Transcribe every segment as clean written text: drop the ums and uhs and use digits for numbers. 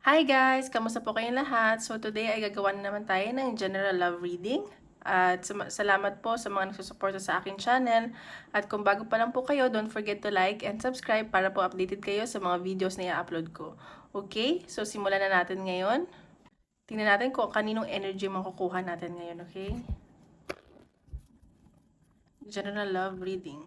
Hi guys! Kamusta po kayong lahat? So today ay gagawa na naman tayo ng general love reading. At salamat po sa mga nagsusuporta sa aking channel. At kung bago pa lang po kayo, don't forget to like and subscribe para po updated kayo sa mga videos na i-upload ko. Okay? So simulan na natin ngayon. Tingnan natin kung kaninong energy makukuha natin ngayon, okay? General love reading.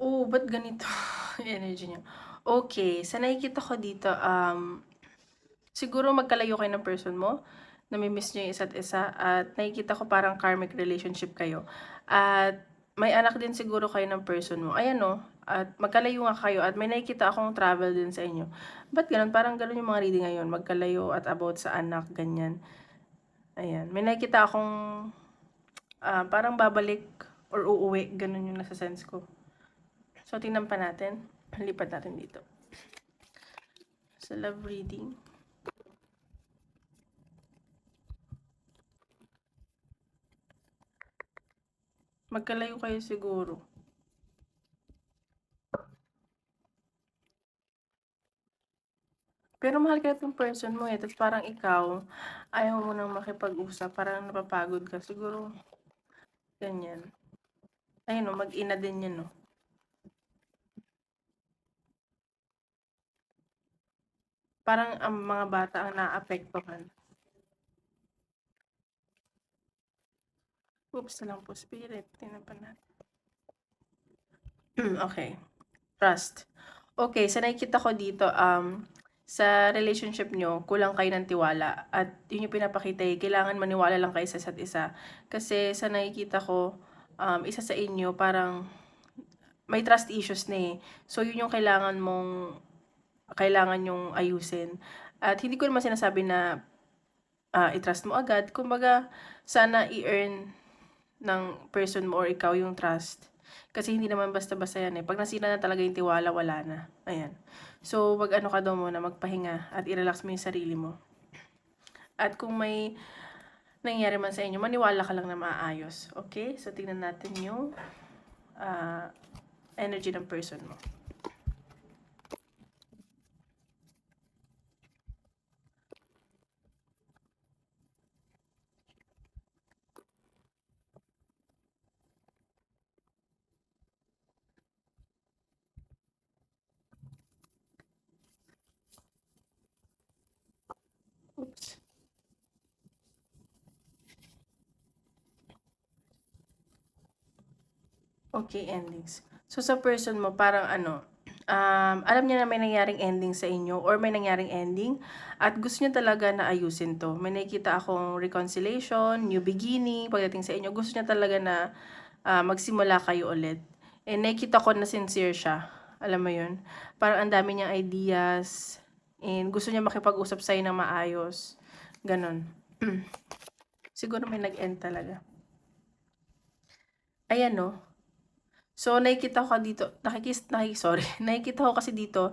Oh, ba't ganito energy niya? Okay, sa nakikita ko dito, siguro magkalayo kayo ng person mo, nami-miss niyo yung isa't isa, at nakikita ko parang karmic relationship kayo. At may anak din siguro kayo ng person mo. Ayan no, at magkalayo nga kayo at may nakikita akong travel din sa inyo. Ba't ganun? Parang ganun yung mga reading ngayon, magkalayo at about sa anak, ganyan. Ayan, may nakikita akong parang babalik or uuwi, ganun yung nasa sense ko. So, tingnan pa natin. Lipat natin dito. Sa love reading. Magkalayo kayo siguro. Pero mahal ka ng person mo eh. Tapos parang ikaw, ayaw mo nang makipag-usap. Parang napapagod ka. Siguro, ganyan. Ayun no, mag-ina din yun no. Parang ang mga bata ang naapektuhan. Oops na lang po, spirit. Tingnan pa natin. Okay. Trust. Okay, sa nakikita ko dito, sa relationship nyo, kulang kayo ng tiwala. At yun yung pinapakita eh, kailangan maniwala lang kayo sa isa't isa. Kasi sa nakikita ko, isa sa inyo, parang may trust issues na eh. So, yun yung kailangan yung ayusin. At hindi ko naman sinasabi na i-trust mo agad. Kumbaga, sana i-earn ng person mo or ikaw yung trust. Kasi hindi naman basta-basta yan eh. Pag nasira na talaga yung tiwala, wala na. Ayan. So, mag-ano ka daw muna, magpahinga at i-relax mo yung sarili mo. At kung may nangyari man sa inyo, maniwala ka lang na maayos. Okay? So, tingnan natin yung energy ng person mo. Oops. Okay, endings. So, sa person mo, parang ano, alam niya na may nangyaring ending sa inyo or may nangyaring ending at gusto niya talaga na ayusin to. May nakikita akong reconciliation, new beginning, pagdating sa inyo. Gusto niya talaga na magsimula kayo ulit. And nakikita ko na sincere siya. Alam mo yun? Parang ang dami niyang ideas and gusto niya makipag-usap sa'yo ng maayos. Ganon. Siguro may nag-end talaga. Ayan no. So, nakikita ko dito, sorry, nakikita ko kasi dito,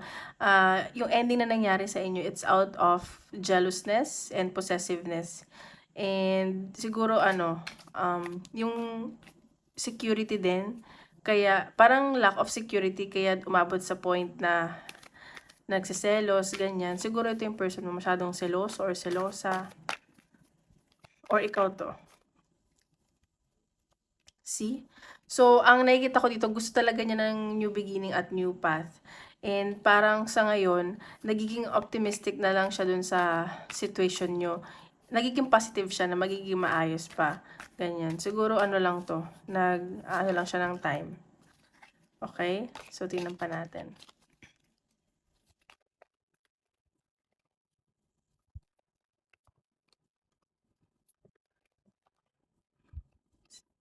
yung ending na nangyari sa inyo, it's out of jealousness and possessiveness. And siguro yung security din, kaya parang lack of security, kaya umabot sa point na nagsiselos, ganyan. Siguro ito yung person mo masyadong seloso or selosa, or ikaw to. See? So, ang nakikita ko dito, gusto talaga niya ng new beginning at new path. And parang sa ngayon, nagiging optimistic na lang siya dun sa situation nyo. Nagiging positive siya na magiging maayos pa. Ganyan. Siguro ano lang to, ano lang siya ng time. Okay? So, tingnan pa natin.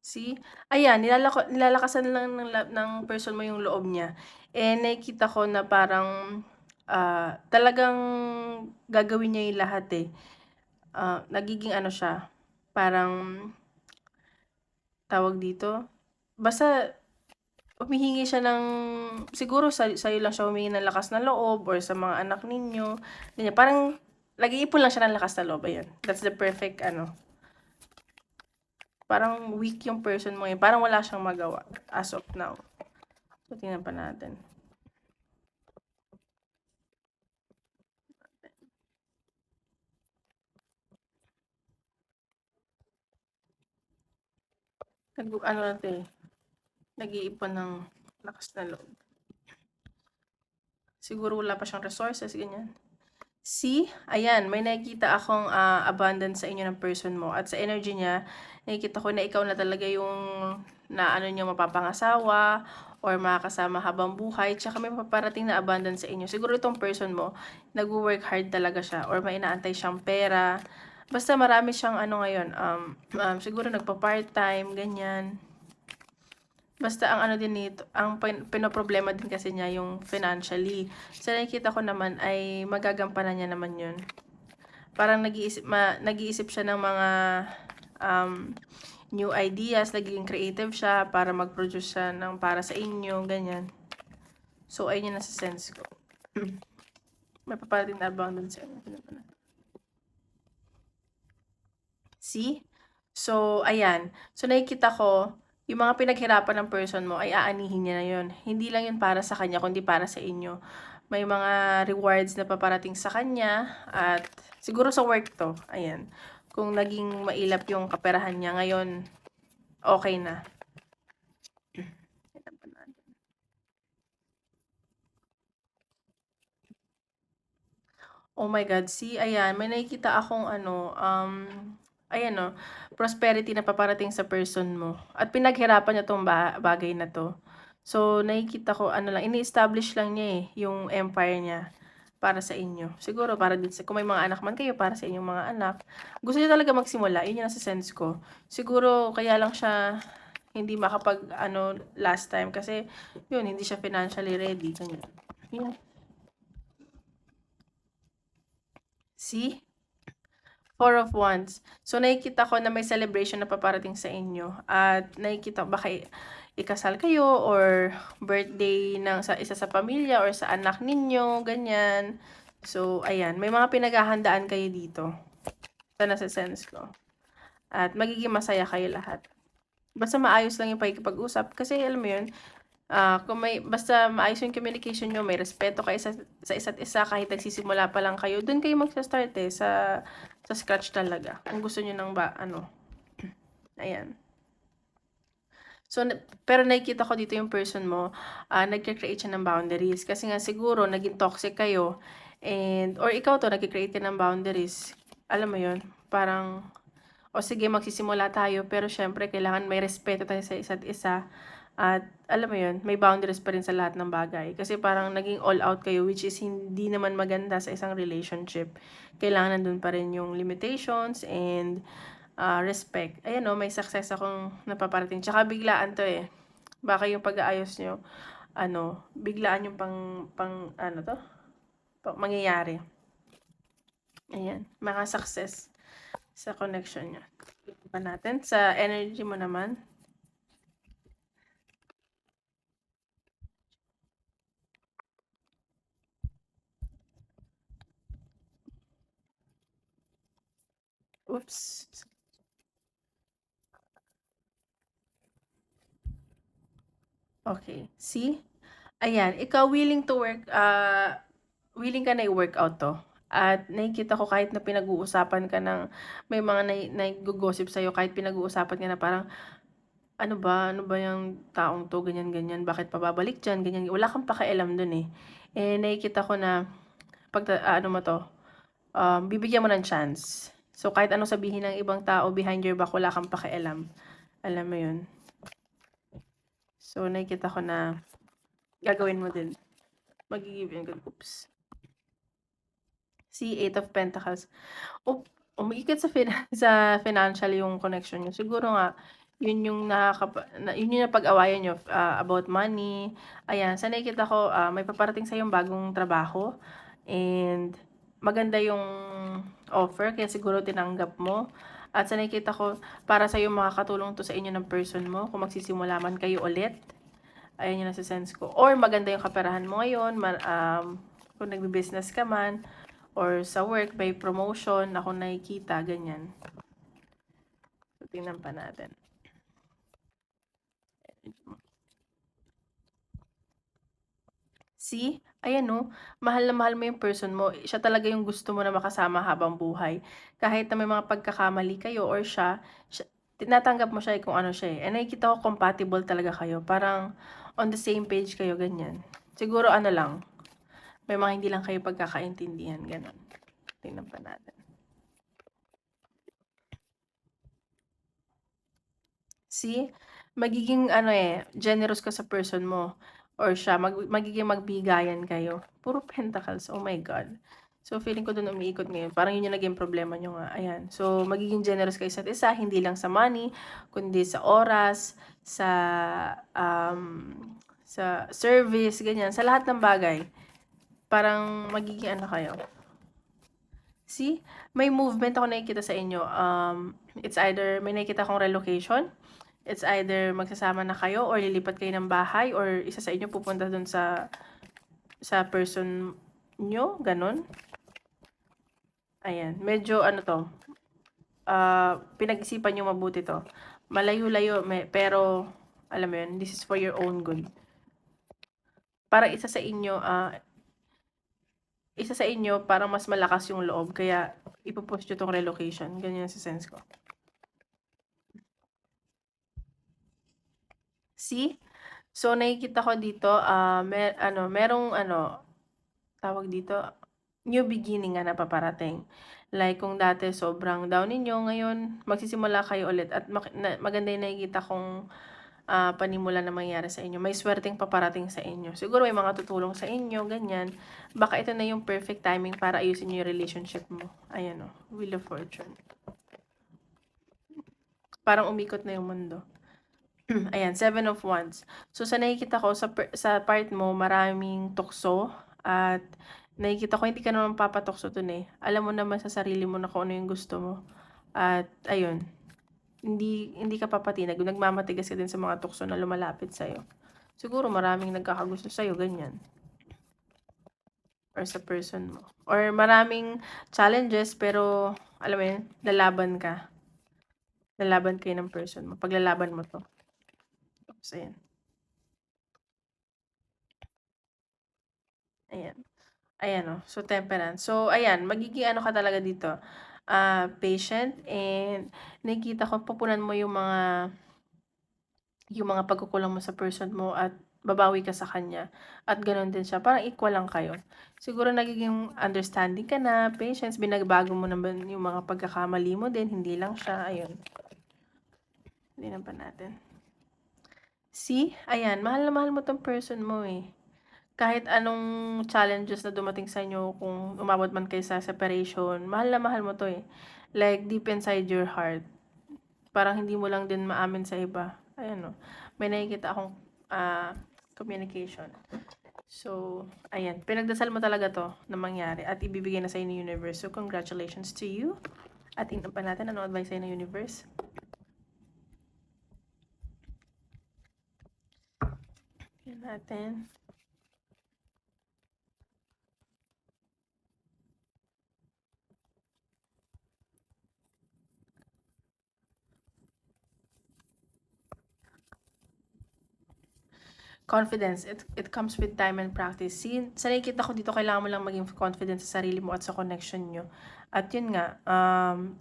See? Ayan, nilalakasan lang ng person mo yung loob niya. Eh, nakikita ko na parang talagang gagawin niya yung lahat eh. Nagiging ano siya, parang tawag dito, basta humihingi siya ng, siguro sa'yo lang siya humingi ng lakas ng loob or sa mga anak ninyo, ganyan. Parang nag-iipon lang siya ng lakas ng loob, ayan. That's the perfect, parang weak yung person mo ngayon. Parang wala siyang magawa as of now. So, tingnan pa natin. Ano natin, nag-iipon ng lakas ng loob. Siguro wala pa siyang resources, ganyan. See, ayan, may nakikita akong abundance sa inyo ng person mo. At sa energy niya, nakikita ko na ikaw na talaga yung na ano niyo mapapangasawa or makakasama habang buhay. Tsaka may paparating na abundance sa inyo. Siguro itong person mo, nag-work hard talaga siya or may inaantay siyang pera. Basta marami siyang ngayon, siguro nagpa-part-time, ganyan. Basta ang din nito, ang pinoproblema din kasi niya yung financially. So nakikita ko naman ay magagampanan niya naman yun. Parang nag-iisip siya ng mga new ideas, naging creative siya para mag-produce siya ng para sa inyo, ganyan. So ayun yung nasa sense ko. May paparating na abundance sa inyo. See? So, ayan. So, nakikita ko, yung mga pinaghirapan ng person mo ay aanihin niya na yun. Hindi lang yun para sa kanya, kundi para sa inyo. May mga rewards na paparating sa kanya at siguro sa work to. Ayan. Kung naging mailap yung kaperahan niya ngayon, okay na. Oh my God, see, ayan, may nakikita akong ayan o, prosperity na paparating sa person mo. At pinaghirapan niya tong bagay na to. So, nakikita ko, lang, ini-establish lang niya yung empire niya para sa inyo. Siguro, para din kung may mga anak man kayo, para sa inyong mga anak. Gusto niya talaga magsimula, yun yung nasa sense ko. Siguro, kaya lang siya hindi makapag, last time. Kasi, yun, hindi siya financially ready. Ganyan. Yun. See? Four of Wands. So, nakikita ko na may celebration na paparating sa inyo. At nakikita ko baka ikasal kayo or birthday ng isa sa pamilya or sa anak ninyo, ganyan. So, ayan. May mga pinaghahandaan kayo dito. Sa nasa sense ko. At magiging masaya kayo lahat. Basta maayos lang yung pagkikipag-usap. Kasi alam mo yun, kung basta maayos yung communication nyo, may respeto kayo sa isa't isa, kahit nagsisimula pa lang kayo, dun kayo magsa-start sa scratch talaga. Kung gusto nyo ng ayan. So, pero nakikita ko dito yung person mo, nagka-create siya ng boundaries. Kasi nga siguro, naging toxic kayo, or ikaw to, nagka-create ka ng boundaries. Alam mo yun, parang, o sige, magsisimula tayo, pero syempre, kailangan may respeto tayo sa isa't isa. At alam mo yun, may boundaries pa rin sa lahat ng bagay. Kasi parang naging all out kayo, which is hindi naman maganda sa isang relationship. Kailangan nandun pa rin yung limitations and respect. Ayan o, may success akong napaparating. Tsaka biglaan to eh. Baka yung pag-aayos nyo, biglaan yung mangyayari. Ayan, mga success sa connection nyo. Pa natin, sa energy mo naman. Oops. Okay. See? Ayan, ikaw willing to work, willing ka na i-workout to. At nakikita ko kahit na pinag-uusapan ka ng, may mga nag-gossip sa'yo, kahit pinag-uusapan ka na parang, ano ba yung taong to, ganyan-ganyan, bakit pababalik dyan, ganyan, wala kang pakialam dun eh. Nakikita ko na, mo to, bibigyan mo ng chance. So, kahit anong sabihin ng ibang tao behind your back, wala kang pakialam. Alam mo yun. So, nakikita ko na gagawin mo din. Mag-give and good. Oops. See, 8 of Pentacles. Umiikot sa financial yung connection nyo. Siguro nga, yun yung yun yung napag-awayan nyo about money. Ayan, sa nakikita ko, may paparating sa yung bagong trabaho. And maganda yung offer, kaya siguro tinanggap mo. At sa nakikita ko, para sa'yo makakatulong to sa inyo ng person mo, kung magsisimula man kayo ulit. Ayan yung nasa sense ko. Or maganda yung kaperahan mo ngayon, kung nagbe-business ka man, or sa work, may promotion, ako nakikita, ganyan. So, tingnan pa natin. See? Ayan no, mahal na mahal mo yung person mo. Siya talaga yung gusto mo na makasama habang buhay. Kahit na may mga pagkakamali kayo or siya tinatanggap mo siya kung ano siya eh. And nakikita ko compatible talaga kayo. Parang on the same page kayo, ganyan. Siguro ano lang, may mga hindi lang kayo pagkakaintindihan, ganun. Tingnan pa natin. See? Magiging generous ka sa person mo or siya, magiging magbigayan kayo. Puro pentacles, oh my God. So, feeling ko dun umiikot ngayon. Parang yun yung naging problema nyo nga. Ayan. So, magiging generous kayo sa isa, hindi lang sa money, kundi sa oras, sa service, ganyan. Sa lahat ng bagay. Parang magiging kayo. See? May movement ako nakikita sa inyo. It's either, may nakikita akong relocation, it's either magsasama na kayo or lilipat kayo ng bahay or isa sa inyo pupunta dun sa person nyo, ganun. Ayan, medyo pinag-isipan nyo mabuti to. Malayo-layo, pero alam mo yun, this is for your own good. Para isa sa inyo, parang mas malakas yung loob, kaya ipopost nyo tong relocation. Ganyan sa sense ko. See? So, nakikita ko dito, merong tawag dito, new beginning nga na paparating. Like, kung dati sobrang down ninyo, ngayon, magsisimula kayo ulit. At maganda yung nakikita kong panimula na mangyari sa inyo. May swerteng paparating sa inyo. Siguro may mga tutulong sa inyo, ganyan. Baka ito na yung perfect timing para ayusin nyo yung relationship mo. Ayan o, Wheel of Fortune. Parang umikot na yung mundo. Ayan, 7 of Wands. So, sa nakikita ko, sa part mo, maraming tukso. At nakikita ko, hindi ka naman papatokso dun eh. Alam mo naman sa sarili mo na kung ano yung gusto mo. At, ayun. Hindi ka papatinag. Nagmamatigas ka din sa mga tukso na lumalapit sa'yo. Siguro maraming nagkakagusto sa'yo, ganyan. Or sa person mo. Or maraming challenges, pero, alam mo yun, lalaban ka. Lalaban kayo ng person mo. Paglalaban mo to. Tapos, ayan. Ayan. Ayan o. So, temperance. So, ayan. Magiging ka talaga dito. Patient. And, nakikita ko, pupunan mo yung mga pagkukulang mo sa person mo at babawi ka sa kanya. At ganoon din siya. Parang equal lang kayo. Siguro nagiging understanding ka na, patience, binagbago mo naman yung mga pagkakamali mo din. Hindi lang siya. Ayun. Hindi na pa natin. See? Ayan. Mahal na mahal mo tong person mo eh. Kahit anong challenges na dumating sa inyo, kung umabot man kayo sa separation, mahal na mahal mo to eh. Like, deep inside your heart. Parang hindi mo lang din maamin sa iba. Ayan o. May nakikita akong communication. So, ayan. Pinagdasal mo talaga to na mangyari at ibibigay na sa inyo ng universe. So, congratulations to you. At tingnan pa natin anong advice sa'yo ng universe. Tingnan natin. Confidence, it comes with time and practice. See, sa nakikita ko dito, kailangan mo lang maging confident sa sarili mo at sa connection nyo. At yun nga,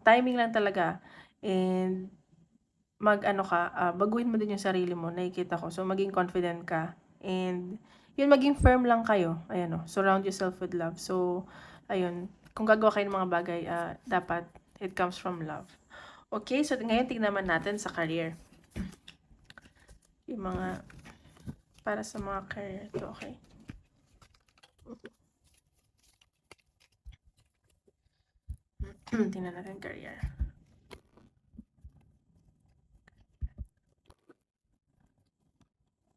timing lang talaga. And, baguhin mo din yung sarili mo, nakikita ko. So, maging confident ka. And, yun, maging firm lang kayo. Ayan o, surround yourself with love. So, ayun, kung gagawa kayo ng mga bagay, dapat, it comes from love. Okay, so ngayon tingnan naman natin sa career. Yung mga para sa mga career to, okay? Tingnan natin career.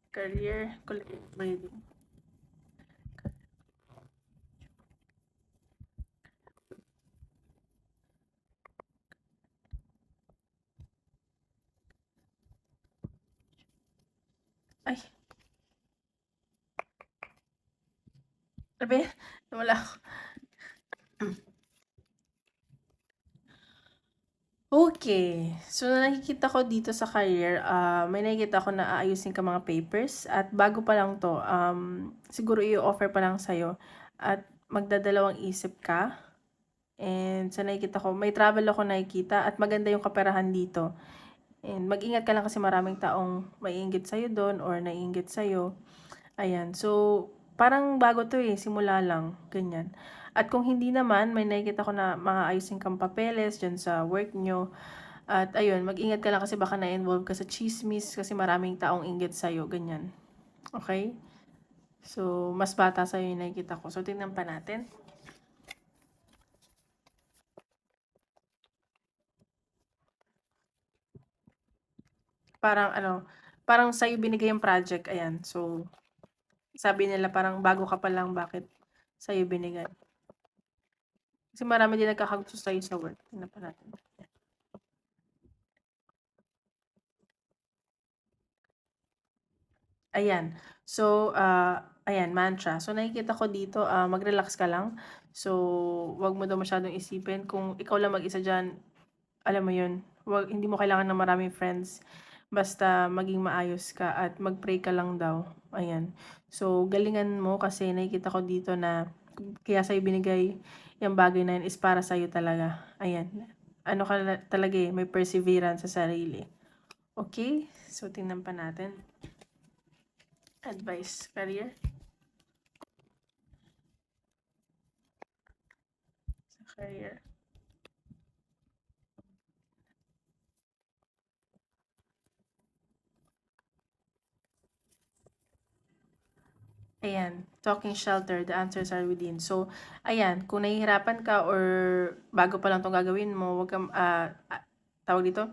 Career, collective reading. Ay, ano ba yan? Nawala ako. Okay. So, nakikita ko dito sa career, may nakikita ko na aayusin ka mga papers at bago pa lang 'to, siguro i-o-offer pa lang sa'yo at magdadalawang isip ka and sa nakikita ko may travel ako nakikita at maganda yung kaperahan dito. And mag-ingat ka lang kasi maraming taong maiinggit sa'yo dun or naiinggit sa'yo. Ayan. So, parang bago 'to, eh, simula lang, ganyan. At kung hindi naman, may nakikita ko na mga ayusin kang papeles diyan sa work niyo at ayun, mag-ingat ka lang kasi baka na-involve ka sa tsismis kasi maraming taong inggit sa'yo, ganyan. Okay? So, mas bata sa'yo yung nakikita ko. So, tingnan pa natin. Parang ano, parang sa'yo binigay yung project, ayan. So, sabi nila parang bago ka pa lang, bakit sa'yo binigay? Kasi marami din nagkakagusto sa'yo sa work. Tingnan pa natin. Ayan. So, ayan, mantra. So, nakikita ko dito, mag-relax ka lang. So, wag mo daw masyadong isipin. Kung ikaw lang mag-isa dyan, alam mo yun, hindi mo kailangan ng maraming friends. Basta maging maayos ka at mag-pray ka lang daw. Ayan. So, galingan mo kasi nakikita ko dito na kaya sa'yo binigay yung bagay na yun is para sa'yo talaga. Ayan. Ano ka talaga eh, may perseverance sa sarili. Okay? So, tingnan pa natin. Advice, career. Sa career. Ayan, talking shelter, the answers are within. So, ayan, kung nahihirapan ka or bago pa lang 'tong gagawin mo, wag kang, tawag dito,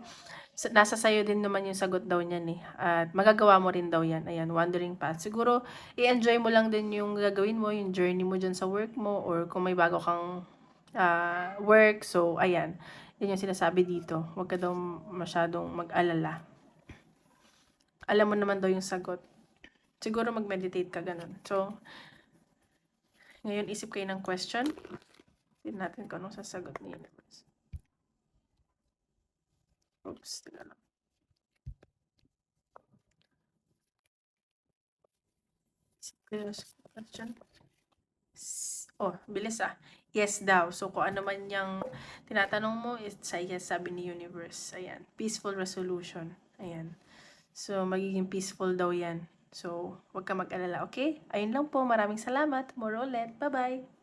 nasa sa'yo din naman yung sagot daw niyan eh. At magagawa mo rin daw yan. Ayan, wandering path. Siguro, i-enjoy mo lang din yung gagawin mo, yung journey mo dyan sa work mo, or kung may bago kang work. So, ayan. Yan yung sinasabi dito. Huwag ka daw masyadong mag-alala. Alam mo naman daw yung sagot. Siguro mag-meditate ka ganun. So, ngayon isip kayo ng question. Tignan natin kung anong sasagot ni Universe. Oops, teka lang. Isip kayo ng question. Oh, bilis ah. Yes daw. So, kung ano man yung tinatanong mo, sa yes, sabi ni Universe. Ayan. Peaceful resolution. Ayan. So, magiging peaceful daw yan. So, huwag ka mag-alala, okay? Ayun lang po. Maraming salamat. More ulit. Bye-bye.